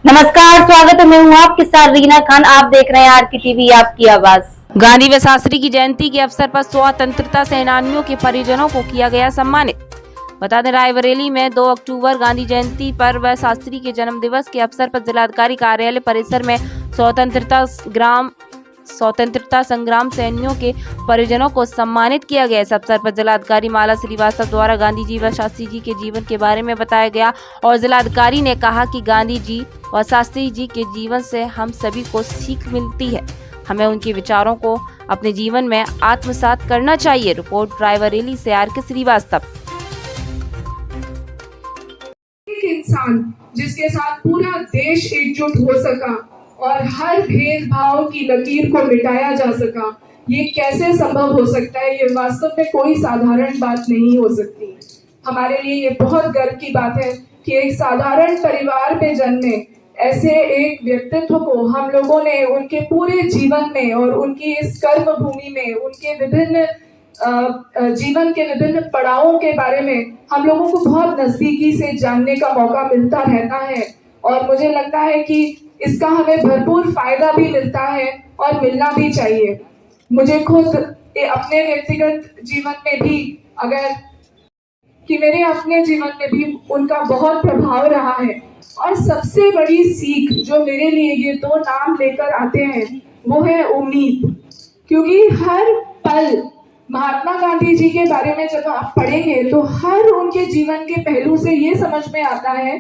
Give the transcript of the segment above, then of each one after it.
नमस्कार, स्वागत है। मैं हूँ आपके साथ रीना खान। आप देख रहे हैं आरके टीवी, आपकी आवाज। गांधी व शास्त्री की जयंती के अवसर पर स्वतंत्रता सेनानियों के परिजनों को किया गया सम्मानित। बता दें, रायबरेली में 2 अक्टूबर गांधी जयंती पर व शास्त्री के जन्म दिवस के अवसर पर जिलाधिकारी कार्यालय परिसर में स्वतंत्रता संग्राम सेनानियों के परिजनों को सम्मानित किया गया। इस अवसर पर जिलाधिकारी माला श्रीवास्तव द्वारा गांधी जी व शास्त्री जी के जीवन के बारे में बताया गया और जिलाधिकारी ने कहा कि गांधी जी व शास्त्री जी के जीवन से हम सभी को सीख मिलती है। हमें उनके विचारों को अपने जीवन में आत्मसात करना चाहिए। रिपोर्ट रायबरेली से आरके श्रीवास्तव। एक इंसान जिसके साथ पूरा देश एकजुट हो सका और हर भेदभाव की लकीर को मिटाया जा सका, ये कैसे संभव हो सकता है? ये वास्तव में कोई साधारण बात नहीं हो सकती। हमारे लिए ये बहुत गर्व की बात है कि एक साधारण परिवार में जन्मे ऐसे एक व्यक्तित्व को हम लोगों ने उनके पूरे जीवन में और उनकी इस कर्म भूमि में उनके विभिन्न जीवन के विभिन्न पड़ावों के बारे में हम लोगों को बहुत नजदीकी से जानने का मौका मिलता रहता है और मुझे लगता है कि इसका हमें भरपूर फायदा भी मिलता है और मिलना भी चाहिए। मुझे खुद अपने व्यक्तिगत जीवन में भी मेरे अपने जीवन में भी उनका बहुत प्रभाव रहा है और सबसे बड़ी सीख जो मेरे लिए ये 2 नाम लेकर आते हैं वो है उम्मीद। क्योंकि हर पल महात्मा गांधी जी के बारे में जब आप पढ़ेंगे तो हर उनके जीवन के पहलू से ये समझ में आता है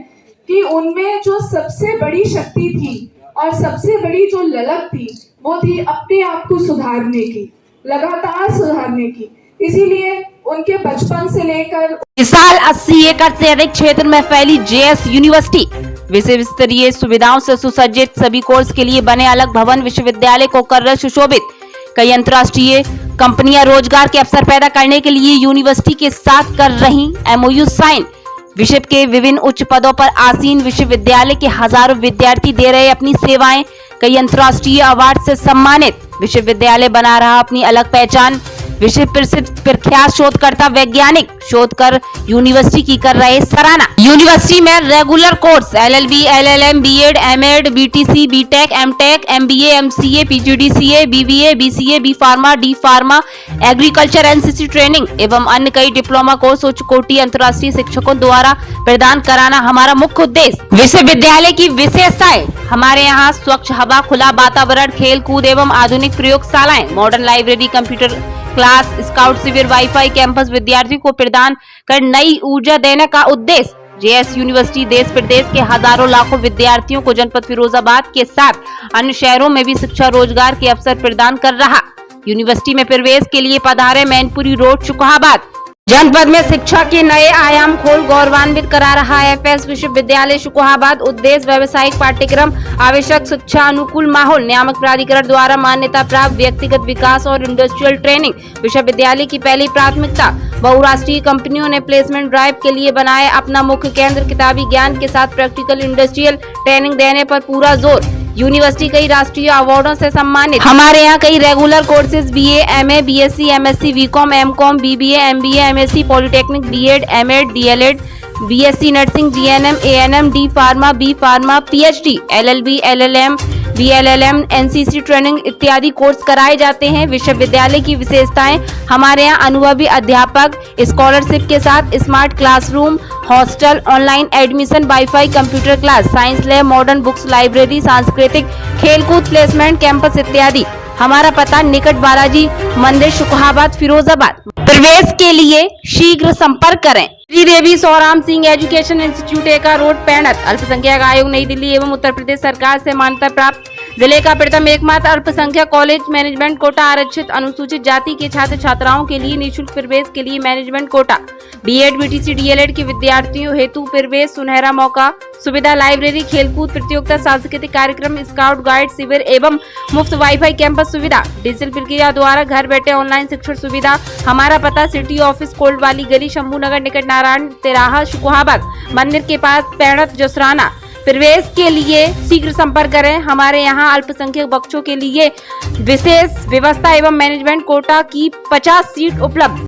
कि उनमें जो सबसे बड़ी शक्ति थी और सबसे बड़ी जो ललक थी वो थी अपने आप को सुधारने की, लगातार सुधारने की। इसीलिए उनके बचपन से लेकर इस साल 80 एकड़ से अधिक क्षेत्र में फैली जेएस यूनिवर्सिटी विश्व स्तरीय सुविधाओं से सुसज्जित, सभी कोर्स के लिए बने अलग भवन विश्वविद्यालय को कर रहे सुशोभित। कई अंतर्राष्ट्रीय कंपनियां रोजगार के अवसर पैदा करने के लिए यूनिवर्सिटी के साथ कर रही एमओयू साइन। विश्व के विभिन्न उच्च पदों पर आसीन विश्वविद्यालय के हजारों विद्यार्थी दे रहे अपनी सेवाएं। कई अंतर्राष्ट्रीय अवार्ड से सम्मानित विश्वविद्यालय बना रहा अपनी अलग पहचान। विश्व प्रसिद्ध प्रख्यात शोधकर्ता वैज्ञानिक शोध कर यूनिवर्सिटी की कर रहे सराहना। यूनिवर्सिटी में regular course LLB, LLM, BEd, MEd, BTC, BTech, MTech, MBA, MCA, PGDCA, BBA, BCA, B Pharma, D Pharma, agriculture, NCC training एवं अन्य कई डिप्लोमा कोर्स उच्च कोटि अंतर्राष्ट्रीय शिक्षकों द्वारा प्रदान कराना हमारा मुख्य उद्देश्य। विश्वविद्यालय की विशेषताएं: हमारे यहाँ स्वच्छ हवा, खुला वातावरण, खेल कूद एवं आधुनिक प्रयोगशालाएं, modern library, computer class, scout शिविर, वाईफाई कैंपस विद्यार्थी को प्रदान कर नई ऊर्जा देने का उद्देश्य। जेएस यूनिवर्सिटी देश प्रदेश के हजारों लाखों विद्यार्थियों को जनपद फिरोजाबाद के साथ अन्य शहरों में भी शिक्षा रोजगार के अवसर प्रदान कर रहा। यूनिवर्सिटी में प्रवेश के लिए पधारे मैनपुरी रोड, शुकोहाबाद। जनपद में शिक्षा के नए आयाम खोल गौरवान्वित करा रहा है एफएस विश्वविद्यालय शुकोहाबाद। उद्देश्य व्यावसायिक पाठ्यक्रम, आवश्यक शिक्षा, अनुकूल माहौल, नियामक प्राधिकरण द्वारा मान्यता प्राप्त व्यक्तिगत विकास और इंडस्ट्रियल ट्रेनिंग। विश्वविद्यालय की पहली प्राथमिकता बहुराष्ट्रीय कंपनियों ने प्लेसमेंट ड्राइव के लिए बनाए अपना मुख्य केंद्र। किताबी ज्ञान के साथ प्रैक्टिकल इंडस्ट्रियल ट्रेनिंग देने पर पूरा जोर। यूनिवर्सिटी कई राष्ट्रीय अवार्डों से सम्मानित। हमारे यहाँ कई regular courses BA, MA, BSc, MSc, BCom, MCom, BBA, MBA, MSc, polytechnic, BEd, MEd, DElEd, BSc nursing, GNM, ANM, D pharma, B pharma, PhD, LLB, LLM, BLLM, NCC training इत्यादि कोर्स कराए जाते हैं। विश्वविद्यालय की विशेषताएं: हमारे यहाँ अनुभवी अध्यापक, स्कॉलरशिप के साथ smart classroom, hostel, online admission, wifi, computer class, science lab, modern books, library, सांस्कृतिक, खेलकूद, प्लेसमेंट कैंपस इत्यादि। हमारा पता निकट बालाजी मंदिर, शुकोहाबाद, फिरोजाबाद। प्रवेश के लिए शीघ्र संपर्क करें। श्रीदेवी सौराम सिंह एजुकेशन इंस्टीट्यूट, एका रोड, पैणत। अल्पसंख्यक आयोग नई दिल्ली एवं उत्तर प्रदेश सरकार से मान्यता प्राप्त जिले का प्रथम एकमात्र अल्पसंख्यक कॉलेज। मैनेजमेंट कोटा आरक्षित अनुसूचित जाति के छात्र छात्राओं के लिए निःशुल्क प्रवेश के लिए management quota. BEd, BTC, DLEd के विद्यार्थियों हेतु प्रवेश सुनहरा मौका, सुविधा, लाइब्रेरी, खेलकूद प्रतियोगिता, सांस्कृतिक कार्यक्रम, स्काउट गाइड शिविर एवं मुफ्त वाईफाई कैंपस सुविधा। डिजिटल प्रक्रिया द्वारा घर बैठे ऑनलाइन शिक्षण सुविधा। हमारा पता सिटी ऑफिस, कोल्ड वाली गली, शंभू नगर निकट नारायण तिराहा, शुकोहाबाद, मंदिर के पास, पैणत, जसराना। प्रवेश के लिए शीघ्र संपर्क करें। हमारे यहाँ अल्पसंख्यक बच्चों के लिए विशेष व्यवस्था एवं मैनेजमेंट कोटा की 50 सीट उपलब्ध।